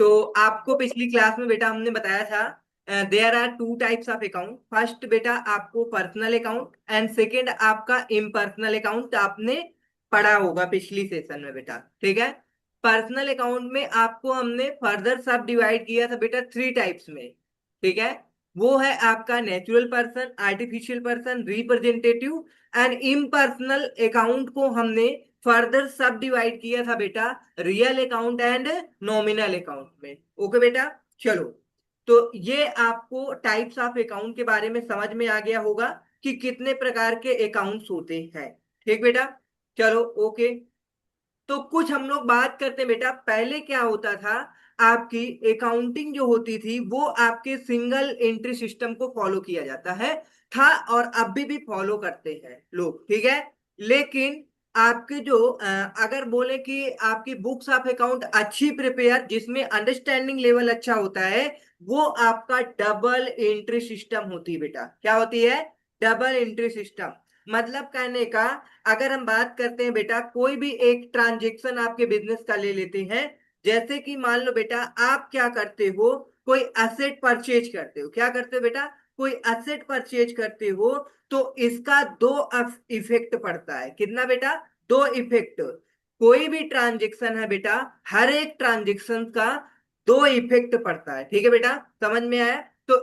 तो आपको पिछली क्लास में बेटा हमने बताया था there are two types of account. First बेटा आपको पर्सनल अकाउंट एंड सेकंड आपका इम्पर्सनल अकाउंट आपने पढ़ा होगा पिछली सेशन में बेटा। ठीक है, पर्सनल अकाउंट में आपको हमने फर्दर सब डिवाइड किया था बेटा थ्री टाइप्स में। ठीक है, वो है आपका natural person, artificial person, representative and impersonal account को हमने फर्दर सब डिवाइड किया था बेटा real account and nominal account में। ओके बेटा, चलो। तो ये आपको टाइप्स ऑफ अकाउंट के बारे में समझ में आ गया होगा कि कितने प्रकार के अकाउंट्स होते हैं। ठीक बेटा, चलो ओके। तो कुछ हम लोग बात करते हैं बेटा, पहले क्या होता था, आपकी अकाउंटिंग जो होती थी वो आपके सिंगल एंट्री सिस्टम को फॉलो किया जाता है था, और अभी भी फॉलो करते हैं लोग। ठीक है, लेकिन आपके जो अगर बोले कि आपकी बुक्स ऑफ अकाउंट अच्छी प्रिपेयर जिसमें अंडरस्टैंडिंग लेवल अच्छा होता है, वो आपका डबल एंट्री सिस्टम होती है बेटा। क्या होती है? Double entry system. मतलब कहने का, अगर हम बात करते हैं बेटा, कोई भी एक ट्रांजेक्शन आपके बिजनेस का ले लेते हैं। जैसे कि मान लो बेटा आप क्या करते हो, कोई एसेट परचेज करते हो। क्या करते हो बेटा? कोई एसेट परचेज करते हो। तो इसका दो इफेक्ट पड़ता है। कितना बेटा? दो इफेक्ट। कोई भी ट्रांजेक्शन है बेटा, हर एक ट्रांजेक्शन का दो इफेक्ट पड़ता है। ठीक है बेटा, समझ में आया? तो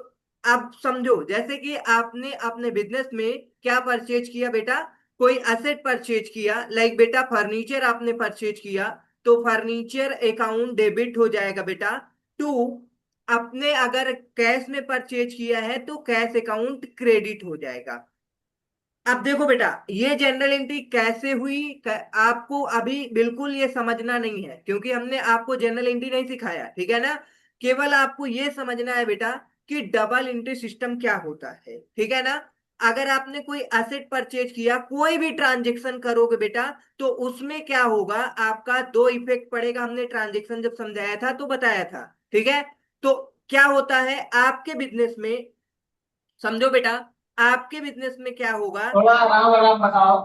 अब समझो, जैसे कि आपने अपने बिजनेस में क्या परचेज किया बेटा, कोई एसेट परचेज किया, लाइक बेटा फर्नीचर आपने परचेज किया, तो फर्नीचर अकाउंट डेबिट हो जाएगा बेटा। टू, आपने अगर कैश में परचेज किया है तो कैश अकाउंट क्रेडिट हो जाएगा। अब देखो बेटा, ये जनरल एंट्री कैसे हुई, आपको अभी बिल्कुल ये समझना नहीं है, क्योंकि हमने आपको जनरल एंट्री नहीं सिखाया। ठीक है ना, केवल आपको ये समझना है बेटा कि डबल एंट्री सिस्टम क्या होता है। ठीक है ना, अगर आपने कोई एसेट परचेज किया, कोई भी ट्रांजेक्शन करोगे बेटा, तो उसमें क्या होगा, आपका दो इफेक्ट पड़ेगा। हमने ट्रांजेक्शन जब समझाया था तो बताया था। ठीक है, तो क्या होता है आपके बिजनेस में, समझो बेटा, आपके बिजनेस में क्या होगा। थोड़ा आराम आराम बताओ।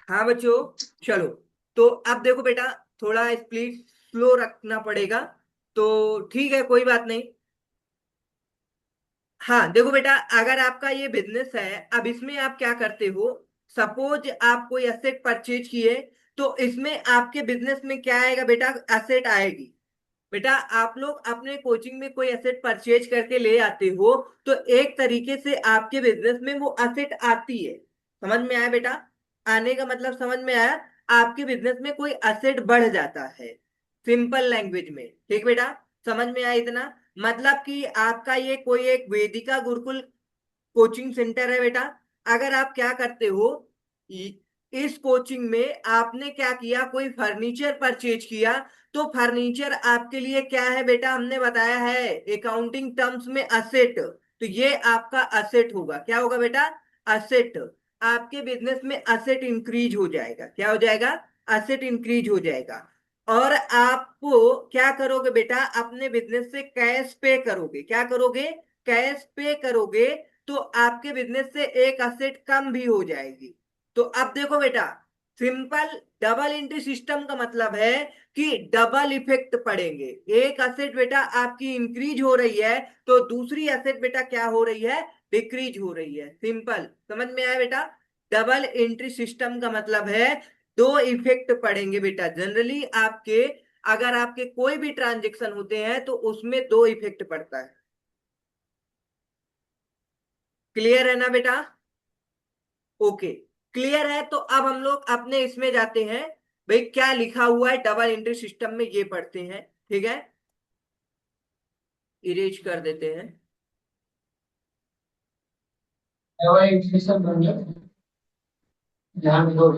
हाँ बच्चों, चलो। तो अब देखो बेटा, थोड़ा स्पीड स्लो रखना पड़ेगा, तो ठीक है, कोई बात नहीं। हाँ देखो बेटा, अगर आपका ये बिजनेस है, अब इसमें आप क्या करते हो, सपोज आप कोई एसेट परचेज किए, तो इसमें आपके बिजनेस में क्या आएगा बेटा, एसेट आएगी। बेटा आप लोग अपने कोचिंग में कोई एसेट परचेज करके ले आते हो, तो एक तरीके से आपके बिजनेस में वो एसेट आती है। समझ में आया बेटा? आने का मतलब समझ में आया, आपके बिजनेस में कोई एसेट बढ़ जाता है, सिंपल लैंग्वेज में। ठीक बेटा, समझ में आया इतना? मतलब कि आपका ये कोई एक वेदिका गुरुकुल कोचिंग सेंटर है बेटा। अगर आप क्या करते हो, इ- इस कोचिंग में आपने क्या किया, कोई फर्नीचर परचेज किया, तो फर्नीचर आपके लिए क्या है बेटा, हमने बताया है अकाउंटिंग टर्म्स में असेट। तो ये आपका असेट होगा। क्या होगा बेटा? असेट। आपके बिजनेस में असेट इंक्रीज हो जाएगा। क्या हो जाएगा? असेट इंक्रीज हो जाएगा। और आपको क्या करोगे बेटा, अपने बिजनेस से कैश पे करोगे। क्या करोगे? कैश पे करोगे, तो आपके बिजनेस से एक असेट कम भी हो जाएगी। तो अब देखो बेटा, सिंपल डबल एंट्री सिस्टम का मतलब है कि डबल इफेक्ट पड़ेंगे। एक असेट बेटा आपकी इंक्रीज हो रही है, तो दूसरी असेट बेटा क्या हो रही है, डिक्रीज हो रही है। सिंपल, समझ में आया बेटा? डबल एंट्री सिस्टम का मतलब है दो इफेक्ट पड़ेंगे बेटा जनरली आपके, अगर आपके कोई भी ट्रांजेक्शन होते हैं तो उसमें दो इफेक्ट पड़ता है। क्लियर है ना बेटा? ओके, क्लियर है। तो अब हम लोग अपने इसमें जाते हैं, भाई क्या लिखा हुआ है डबल एंट्री सिस्टम में, ये पढ़ते हैं। ठीक है, इरेज कर देते हैं। वही इंस्टीट्यूशन बन गया जहाँ पे दो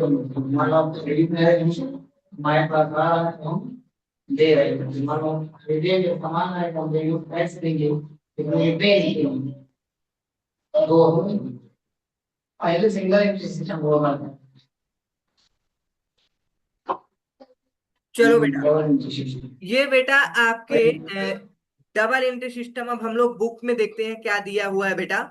मान लो आप क्रेडिट में है हमारे पास आ रहा है तो हम दे रहे हैं। मान लो खरीदेंगे सामान है तो हम देंगे टैक्स देंगे, लेकिन ये पे नहीं करेंगे। दो पहले सिंगल सिस्टम हुआ करता चलो बेटा, है। ये बेटा आपके डबल एंट्री सिस्टम, अब हम लोग बुक में देखते हैं क्या दिया हुआ है बेटा।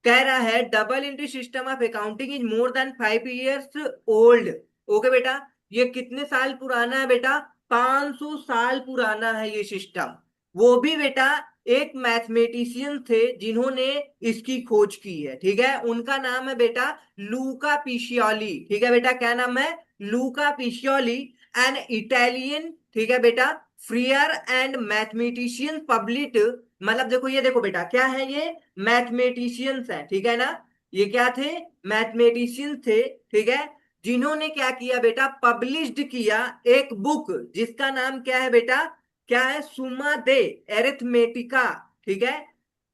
कह रहा है double entry system of accounting is more than 5 years old. Okay बेटा, ये कितने साल पुराना है बेटा? 500 साल पुराना है ये सिस्टम। वो भी बेटा एक मैथमेटिशियन थे जिन्होंने इसकी खोज की है, ठीक है। उनका नाम है बेटा लूका पिशियोली, ठीक है बेटा। क्या नाम है? लूका पिशियोली, एन इटालियन, ठीक है बेटा, फ्रीयर एंड मैथमेटिशियन पब्लिक। मतलब देखो, ये देखो बेटा, क्या है ये? मैथमेटिशियंस है, ठीक है ना। ये क्या थे? मैथमेटिशियन थे, ठीक है। जिन्होंने क्या किया बेटा? पब्लिश्ड किया एक बुक जिसका नाम क्या है बेटा? क्या है? सुमा दे एरिथमेटिका, ठीक है।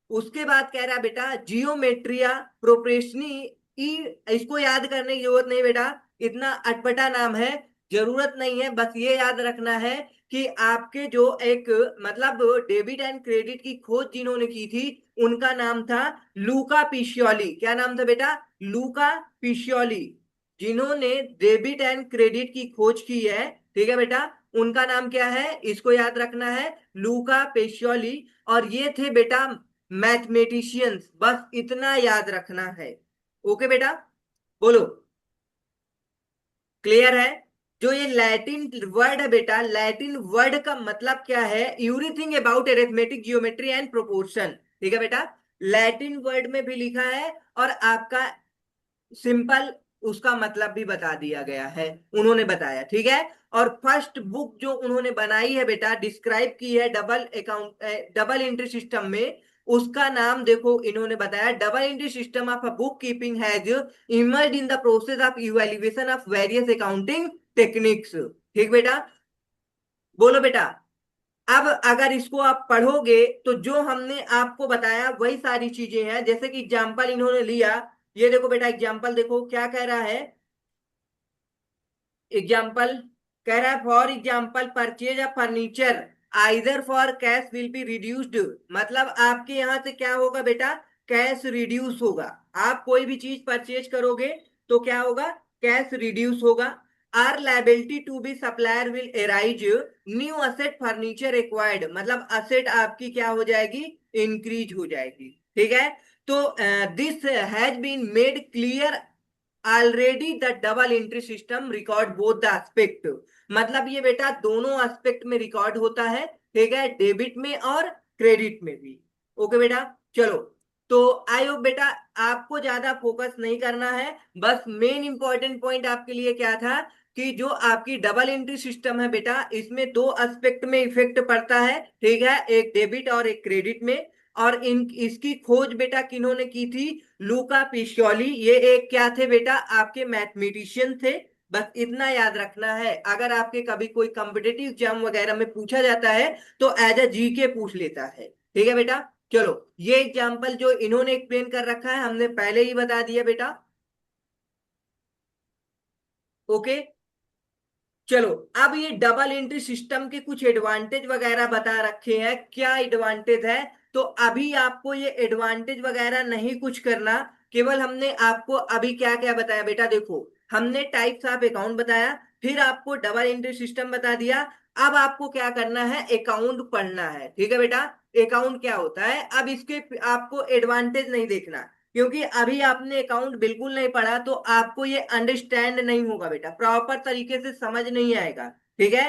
उसके बाद कह रहा है बेटा जियोमेट्रिया प्रोप्रेशनी ई। इसको याद करने की जरूरत नहीं बेटा, इतना अटपटा नाम है, जरूरत नहीं है। बस ये याद रखना है कि आपके जो एक मतलब डेबिट एंड क्रेडिट की खोज जिन्होंने की थी, उनका नाम था लूका पिशियोली। क्या नाम था बेटा? लूका पिशियोली। जिन्होंने डेबिट एंड क्रेडिट की खोज की है, ठीक है बेटा, उनका नाम क्या है? इसको याद रखना है, लूका पेशियोली। और ये थे बेटा मैथमेटिशियंस, बस इतना याद रखना है। ओके बेटा, बोलो, क्लियर है? जो ये लैटिन वर्ड है बेटा, लैटिन वर्ड का मतलब क्या है? Everything about arithmetic, geometry and proportion, ठीक है बेटा। लैटिन वर्ड में भी लिखा है और आपका सिंपल उसका मतलब भी बता दिया गया है, उन्होंने बताया, ठीक है। और फर्स्ट बुक जो उन्होंने बनाई है बेटा, डिस्क्राइब की है डबल एंट्री सिस्टम में, उसका नाम देखो इन्होंने बताया, double entry system of a book keeping has emerged in the process of evaluation of various accounting techniques. ठीक बेटा, बोलो बेटा। अब अगर इसको आप पढ़ोगे तो जो हमने आपको बताया वही सारी चीजें हैं। जैसे कि एग्जाम्पल इन्होंने लिया, ये देखो बेटा, एग्जाम्पल देखो क्या कह रहा है। एग्जाम्पल कह रहा है for example purchase of furniture either for cash will be reduced. मतलब आपके यहां से क्या होगा बेटा? कैश रिड्यूस होगा। आप कोई भी चीज परचेज करोगे तो क्या होगा? कैश रिड्यूस होगा। Our liability to be supplier will arise, new asset furniture acquired. मतलब असेट आपकी क्या हो जाएगी? इंक्रीज हो जाएगी, ठीक है। तो this has been made clear already the double entry system record both the aspect. मतलब ये बेटा दोनों एस्पेक्ट में रिकॉर्ड होता है, ठीक है, डेबिट में और क्रेडिट में भी। ओके बेटा, चलो। तो आई होप बेटा आपको ज्यादा फोकस नहीं करना है, बस मेन इंपॉर्टेंट पॉइंट आपके लिए क्या था कि जो आपकी डबल एंट्री सिस्टम है बेटा, इसमें दो एस्पेक्ट में इफेक्ट पड़ता है, ठीक है, एक डेबिट और एक क्रेडिट में। और इन इसकी खोज बेटा किन्होंने की थी? लूका पिशियोली। ये एक क्या थे बेटा? आपके मैथमेटिशियन थे। बस इतना याद रखना है, अगर आपके कभी कोई कॉम्पिटेटिव एग्जाम वगैरह में पूछा जाता है तो एज अ जीके पूछ लेता है, ठीक है बेटा। चलो, ये एग्जाम्पल जो इन्होंने एक्सप्लेन कर रखा है हमने पहले ही बता दिया बेटा। ओके, चलो। अब ये डबल एंट्री सिस्टम के कुछ एडवांटेज वगैरह बता रखे हैं, क्या एडवांटेज है। तो अभी आपको ये एडवांटेज वगैरह नहीं कुछ करना, केवल हमने आपको अभी क्या क्या बताया बेटा, देखो हमने टाइप्स ऑफ अकाउंट बताया, फिर आपको डबल एंट्री सिस्टम बता दिया। अब आपको क्या करना है? अकाउंट पढ़ना है, ठीक है बेटा। अकाउंट क्या होता है, अब इसके आपको एडवांटेज नहीं देखना, क्योंकि अभी आपने अकाउंट बिल्कुल नहीं पढ़ा तो आपको ये अंडरस्टैंड नहीं होगा बेटा, प्रॉपर तरीके से समझ नहीं आएगा, ठीक है।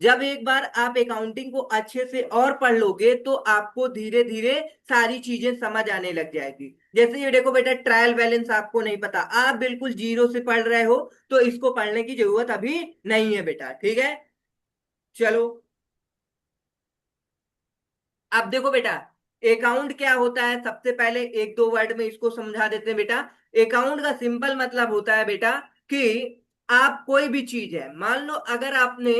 जब एक बार आप अकाउंटिंग को अच्छे से और पढ़ लोगे तो आपको धीरे धीरे सारी चीजें समझ आने लग जाएगी। जैसे ये देखो बेटा, ट्रायल बैलेंस आपको नहीं पता, आप बिल्कुल जीरो से पढ़ रहे हो, तो इसको पढ़ने की जरूरत अभी नहीं है बेटा, ठीक है। चलो, अब देखो बेटा, अकाउंट क्या होता है, सबसे पहले एक दो वर्ड में इसको समझा देते हैं बेटा। अकाउंट का सिंपल मतलब होता है बेटा कि आप कोई भी चीज है, मान लो अगर आपने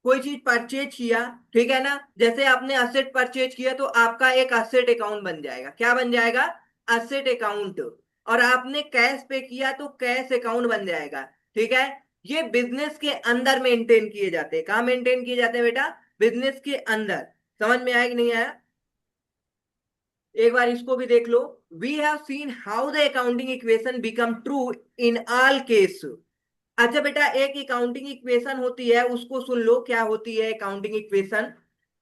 कोई चीज परचेज किया, ठीक है ना, जैसे आपने असेट परचेज किया तो आपका एक असेट अकाउंट बन जाएगा। क्या बन जाएगा? Asset account. और आपने कैश पे किया तो कैश अकाउंट बन जाएगा, ठीक है। ये बिजनेस के अंदर मेंटेन किए जाते हैं। कहाँ मेंटेन किए जाते हैं बेटा? बिजनेस के अंदर। समझ में आया कि नहीं आया? एक बार इसको भी देख लो। We have seen how the accounting equation become true in all case. अच्छा बेटा, एक अकाउंटिंग इक्वेशन होती है, उसको सुन लो क्या होती है अकाउंटिंग इक्वेशन।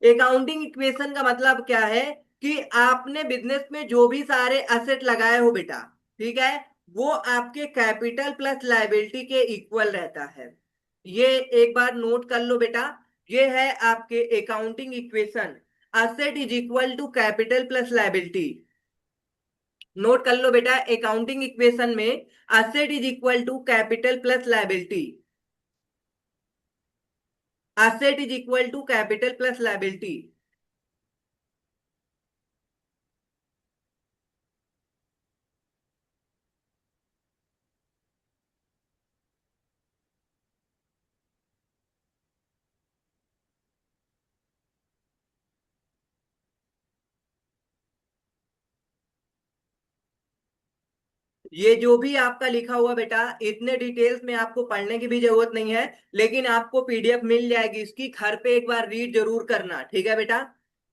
अकाउंटिंग इक्वेशन का मतलब क्या है कि आपने बिजनेस में जो भी सारे असेट लगाए हो बेटा, ठीक है, वो आपके कैपिटल प्लस लायबिलिटी के इक्वल रहता है। ये एक बार नोट कर लो बेटा, ये है आपके accounting equation, asset is equal to capital plus liability. Note कर लो बेटा, अकाउंटिंग इक्वेशन में asset is equal to capital plus liability, asset is equal to capital plus liability. ये जो भी आपका लिखा हुआ बेटा, इतने डिटेल्स में आपको पढ़ने की भी जरूरत नहीं है, लेकिन आपको पीडीएफ मिल जाएगी इसकी, घर पे एक बार रीड जरूर करना, ठीक है बेटा।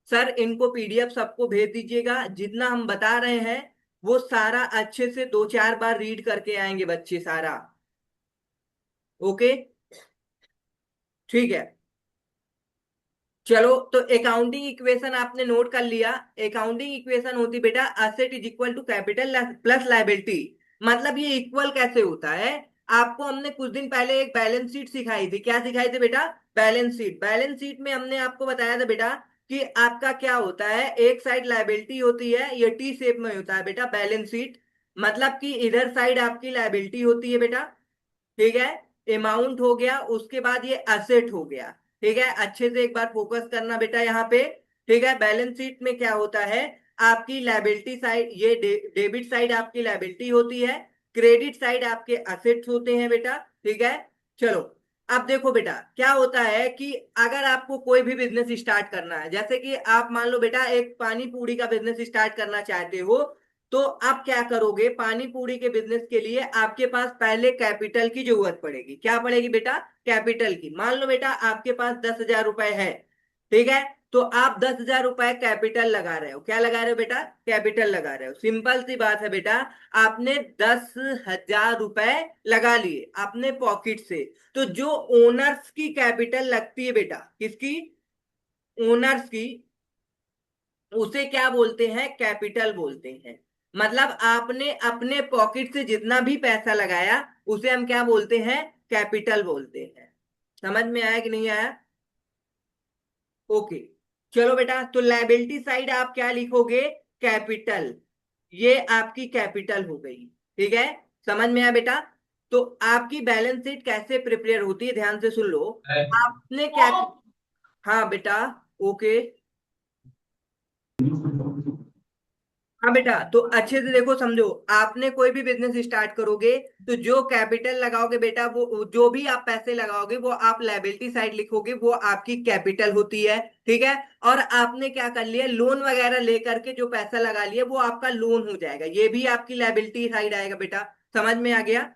सर इनको पीडीएफ सबको भेज दीजिएगा, जितना हम बता रहे हैं वो सारा अच्छे से 2-4 बार रीड करके आएंगे बच्चे सारा। ओके, ठीक है। चलो तो अकाउंटिंग इक्वेशन आपने नोट कर लिया। अकाउंटिंग इक्वेशन होती बेटा asset is equal to capital plus liability. मतलब ये इक्वल कैसे होता है, आपको हमने कुछ दिन पहले एक बैलेंस शीट सिखाई थी। क्या सिखाई थी बेटा? Balance sheet. बैलेंस शीट में हमने आपको बताया था बेटा कि आपका क्या होता है, एक साइड लायबिलिटी होती है, ये टी शेप में होता है बेटा बैलेंस शीट। मतलब कि इधर साइड आपकी लायबिलिटी होती है बेटा, ठीक है, अमाउंट हो गया, उसके बाद ये असेट हो गया। ठीक है, अच्छे से एक बार फोकस करना बेटा यहाँ पे। ठीक है, बैलेंस शीट में क्या होता है, आपकी लायबिलिटी साइड ये डेबिट साइड आपकी लायबिलिटी होती है, क्रेडिट साइड आपके असेट्स होते हैं बेटा। ठीक है, चलो अब देखो बेटा क्या होता है कि अगर आपको कोई भी बिजनेस स्टार्ट करना है, जैसे कि आप मान लो बेटा एक पानी पूरी का बिजनेस स्टार्ट करना चाहते हो, तो आप क्या करोगे, पानी पूरी के बिजनेस के लिए आपके पास पहले कैपिटल की जरूरत पड़ेगी। क्या पड़ेगी बेटा? कैपिटल की। मान लो बेटा आपके पास 10,000 रुपए है, ठीक है, तो आप 10,000 रुपए कैपिटल लगा रहे हो। क्या लगा रहे हो बेटा? कैपिटल लगा रहे हो। सिंपल सी बात है बेटा, आपने 10,000 रुपए लगा लिए अपने पॉकेट से, तो जो ओनर्स की कैपिटल लगती है बेटा, किसकी? ओनर्स की, उसे क्या बोलते हैं? कैपिटल बोलते हैं। मतलब आपने अपने पॉकेट से जितना भी पैसा लगाया उसे हम क्या बोलते हैं? कैपिटल बोलते हैं। समझ में आया कि नहीं आया? ओके, चलो बेटा, तो लायबिलिटी साइड आप क्या लिखोगे? कैपिटल। ये आपकी कैपिटल हो गई, ठीक है, समझ में आया बेटा? तो आपकी बैलेंस शीट कैसे प्रिपेयर होती है, ध्यान से सुन लो। आपने क्या, हाँ बेटा, ओके, हाँ बेटा, तो अच्छे से देखो समझो, आपने कोई भी बिजनेस स्टार्ट करोगे तो जो कैपिटल लगाओगे बेटा, वो जो भी आप पैसे लगाओगे वो आप लायबिलिटी साइड लिखोगे, वो आपकी कैपिटल होती है। ठीक है, और आपने क्या कर लिया, लोन वगैरह लेकर के जो पैसा लगा लिया वो आपका लोन हो जाएगा, ये भी आपकी लायबिलिटी साइड आएगा बेटा। समझ में आ गया?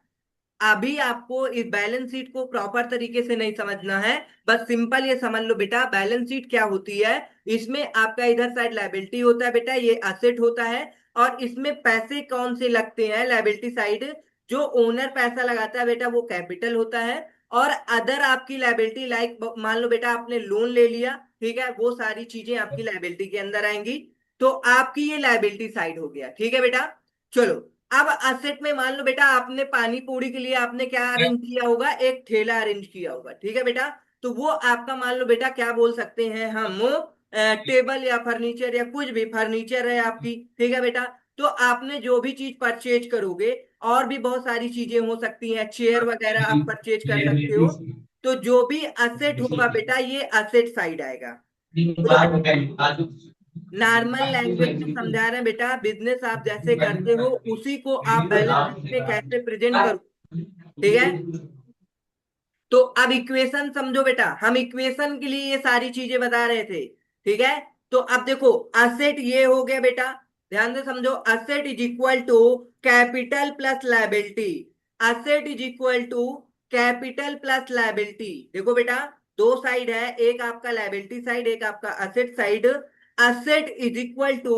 अभी आपको इस बैलेंस शीट को प्रॉपर तरीके से नहीं समझना है, बस सिंपल ये समझ लो बेटा बैलेंस शीट क्या होती है। इसमें आपका इधर साइड लायबिलिटी होता है बेटा, ये असेट होता है, और इसमें पैसे कौन से लगते हैं लायबिलिटी साइड, जो ओनर पैसा लगाता है बेटा वो कैपिटल होता है, और अदर आपकी लायबिलिटी लाइक मान लो बेटा आपने लोन ले लिया, ठीक है, वो सारी चीजें आपकी लायबिलिटी के अंदर आएंगी। तो आपकी ये लायबिलिटी साइड हो गया, ठीक है बेटा। चलो, अब असेट में मान लो बेटा आपने पानी पूरी के लिए आपने क्या अरेंज किया होगा, एक ठेला अरेंज किया होगा, ठीक है बेटा, तो वो आपका मान लो बेटा क्या बोल सकते हैं हम, टेबल या फर्नीचर या कुछ भी फर्नीचर है आपकी, ठीक है बेटा। तो आपने जो भी चीज परचेज करोगे, और भी बहुत सारी चीजें हो सकती हैं, चेयर वगैरह आप परचेज कर सकते हो, तो जो भी असेट होगा बेटा ये असेट साइड आएगा। तो नॉर्मल लैंग्वेज में समझा रहे हैं बेटा, बिजनेस आप जैसे करते हो उसी को आप बैलेंस शीट में कैसे प्रेजेंट करो, ठीक है। तो अब इक्वेशन समझो बेटा, हम इक्वेशन के लिए ये सारी चीजें बता रहे थे, ठीक है। तो अब देखो असेट ये हो गया बेटा, ध्यान से समझो, asset is equal to capital plus liability. Asset is equal to capital plus liability. देखो बेटा, दो साइड है, एक आपका लायबिलिटी साइड, एक आपका asset side. Asset is equal to,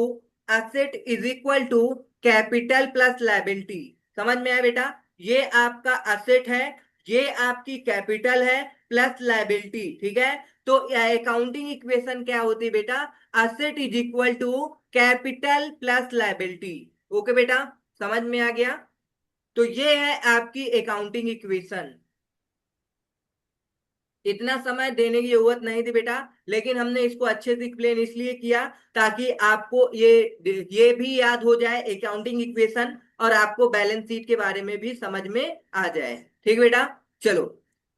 asset is equal to capital plus liability. समझ में आया बेटा? ये आपका असेट है, ये आपकी कैपिटल है, प्लस लायबिलिटी, ठीक है। तो अकाउंटिंग इक्वेशन क्या होती है बेटा, asset is equal to capital plus liability. Okay बेटा, समझ में आ गया। तो ये है आपकी अकाउंटिंग इक्वेशन। इतना समय देने की जरूरत नहीं थी बेटा, लेकिन हमने इसको अच्छे से एक्सप्लेन इसलिए किया ताकि आपको ये भी याद हो जाए अकाउंटिंग इक्वेशन, और आपको बैलेंस शीट के बारे में भी समझ में आ जाए। ठीक बेटा, चलो।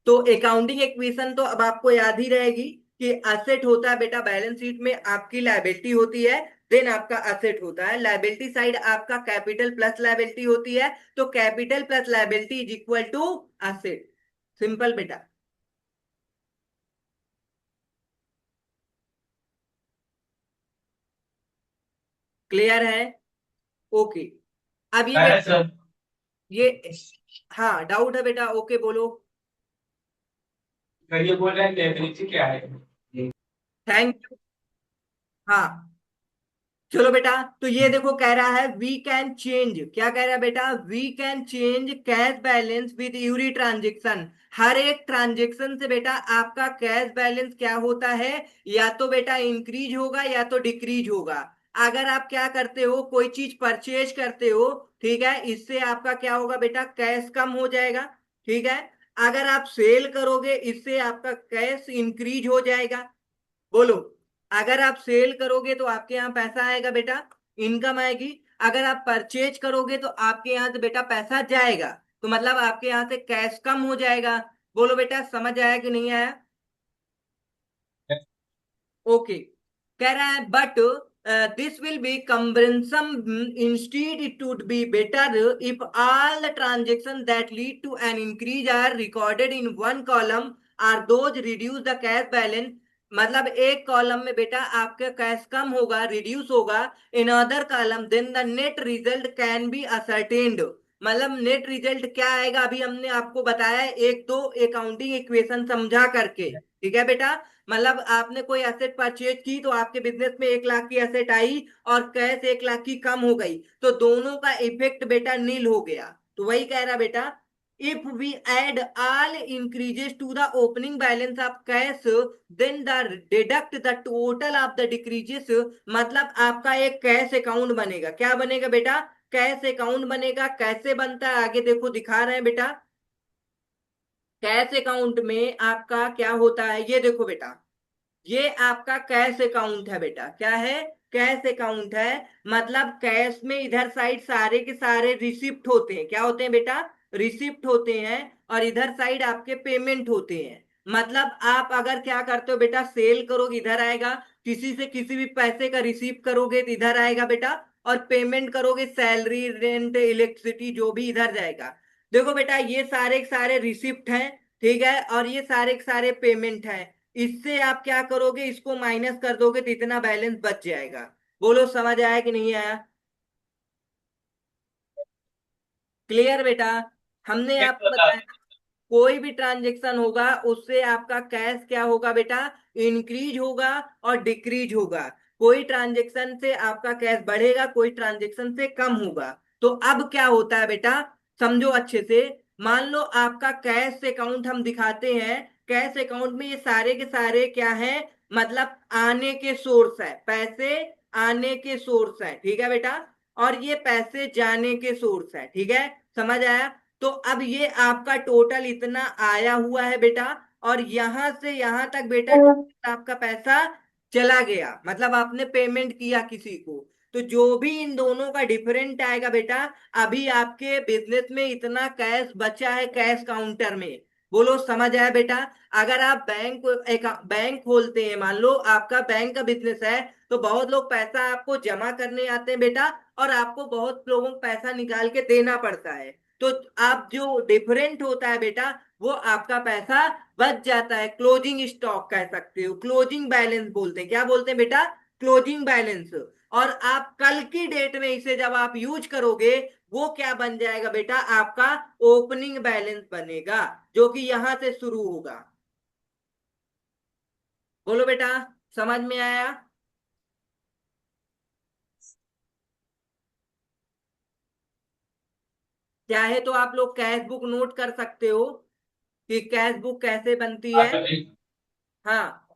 तो अकाउंटिंग इक्वेशन तो अब आपको याद ही रहेगी कि असेट होता है बेटा बैलेंस शीट में, आपकी लायबिलिटी होती है, देन आपका असेट होता है, लायबिलिटी साइड आपका कैपिटल प्लस लायबिलिटी होती है। तो capital plus liability is equal to asset. Simple बेटा। क्लियर है? ओके। अब ये है बेटा, सर। ये, हाँ डाउट है बेटा, ओके बोलो। सर ये बोल रहे हैं डेफिनेटली क्या है? Thank you. हाँ चलो बेटा, तो ये देखो कह रहा है वी कैन चेंज, क्या कह रहा है बेटा, we can change cash balance with every transaction. हर एक ट्रांजेक्शन से बेटा आपका कैश बैलेंस क्या होता है, या तो बेटा इंक्रीज होगा या तो डिक्रीज होगा। अगर आप क्या करते हो, कोई चीज परचेज करते हो, ठीक है, इससे आपका क्या होगा बेटा, कैश कम हो जाएगा। ठीक है। अगर आप सेल करोगे, इससे आपका कैश इंक्रीज हो जाएगा। बोलो, अगर आप सेल करोगे तो आपके यहाँ पैसा आएगा बेटा, इनकम आएगी। अगर आप परचेज करोगे तो आपके यहाँ से बेटा पैसा जाएगा, तो मतलब आपके यहाँ से कैश कम हो जाएगा। बोलो बेटा, समझ आया कि नहीं आया? ओके। कह रहा है but this will be cumbersome, instead it would be better if all the transactions that lead to an increase are recorded in one column are those reduce the cash balance। मतलब एक column में बेटा आपका cash कम होगा, reduce होगा, in other column then the net result can be ascertained. मतलब net result क्या आएगा, अभी हमने आपको बताया है, एक दो अकाउंटिंग इक्वेशन समझा करके, ठीक है बेटा। मतलब आपने कोई एसेट परचेज की तो आपके बिजनेस में 1 लाख की एसेट आई और कैश 1 लाख की कम हो गई, तो दोनों का इफेक्ट बेटा नील हो गया। तो वही कह रहा बेटा, if we add all increases to the opening balance of cash then the deduct the total of the decreases. मतलब आपका एक कैश अकाउंट बनेगा, क्या बनेगा बेटा, कैश अकाउंट बनेगा। कैसे बनता है आगे देखो दिखा रहे हैं बेटा। कैश अकाउंट में आपका क्या होता है, ये देखो बेटा, ये आपका कैश अकाउंट है बेटा, क्या है, कैश अकाउंट है। मतलब कैश में इधर साइड सारे के सारे रिसिप्ट होते हैं, क्या होते हैं बेटा, रिसिप्ट होते हैं, और इधर साइड आपके पेमेंट होते हैं। मतलब आप अगर क्या करते हो बेटा, सेल करोगे इधर आएगा, किसी से किसी भी पैसे का रिसीव करोगे तो इधर आएगा बेटा, और पेमेंट करोगे सैलरी रेंट इलेक्ट्रिसिटी जो भी इधर जाएगा। देखो बेटा ये सारे के सारे रिसिप्ट हैं, ठीक है, और ये सारे के सारे पेमेंट हैं। इससे आप क्या करोगे, इसको माइनस कर दोगे तो इतना बैलेंस बच जाएगा। बोलो समझ आया कि नहीं आया? क्लियर बेटा? हमने आपको बताया कोई भी ट्रांजेक्शन होगा उससे आपका कैश क्या होगा बेटा, इंक्रीज होगा और डिक्रीज होगा। कोई ट्रांजेक्शन से आपका कैश बढ़ेगा, कोई ट्रांजेक्शन से कम होगा। तो अब क्या होता है बेटा, समझो अच्छे से। मान लो आपका कैश अकाउंट हम दिखाते हैं, कैश अकाउंट में ये सारे के सारे क्या है, मतलब आने के सोर्स है, पैसे आने के सोर्स है, ठीक है बेटा, और ये पैसे जाने के सोर्स है, ठीक है, समझ आया? तो अब ये आपका टोटल इतना आया हुआ है बेटा, और यहां से यहां तक बेटा टोटल आपका पैसा चला गया, मतलब आपने पेमेंट किया किसी को। तो जो भी इन दोनों का डिफरेंट आएगा बेटा, अभी आपके बिजनेस में इतना कैश बचा है कैश काउंटर में। बोलो समझ आया बेटा? अगर आप बैंक एक बैंक खोलते हैं, मान लो आपका बैंक का बिजनेस है, तो बहुत लोग पैसा आपको जमा करने आते हैं बेटा, और आपको बहुत लोगों को पैसा निकाल के देना पड़ता है। तो आप जो डिफरेंट होता है बेटा, वो आपका पैसा बच जाता है, क्लोजिंग स्टॉक कह सकते हो, क्लोजिंग बैलेंस बोलते हैं, क्या बोलते हैं बेटा, क्लोजिंग बैलेंस। और आप कल की डेट में इसे जब आप यूज करोगे, वो क्या बन जाएगा बेटा, आपका ओपनिंग बैलेंस बनेगा, जो कि यहां से शुरू होगा। बोलो बेटा, समझ में आया? चाहे तो आप लोग कैश बुक नोट कर सकते हो। कि कैश बुक कैसे बनती है। आपका हाँ,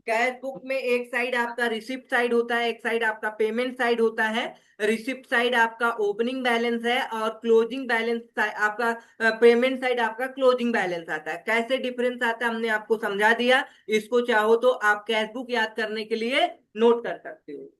कैश बुक में एक साइड आपका रिसिप्ट साइड होता है, एक साइड आपका पेमेंट साइड होता है। रिसिप्ट साइड आपका ओपनिंग बैलेंस है और क्लोजिंग बैलेंस आपका पेमेंट साइड आपका क्लोजिंग बैलेंस आता है। कैसे डिफरेंस आता है हमने आपको समझा दिया। इसको चाहो तो आप कैश बुक याद करने के लिए नोट कर सकते हो।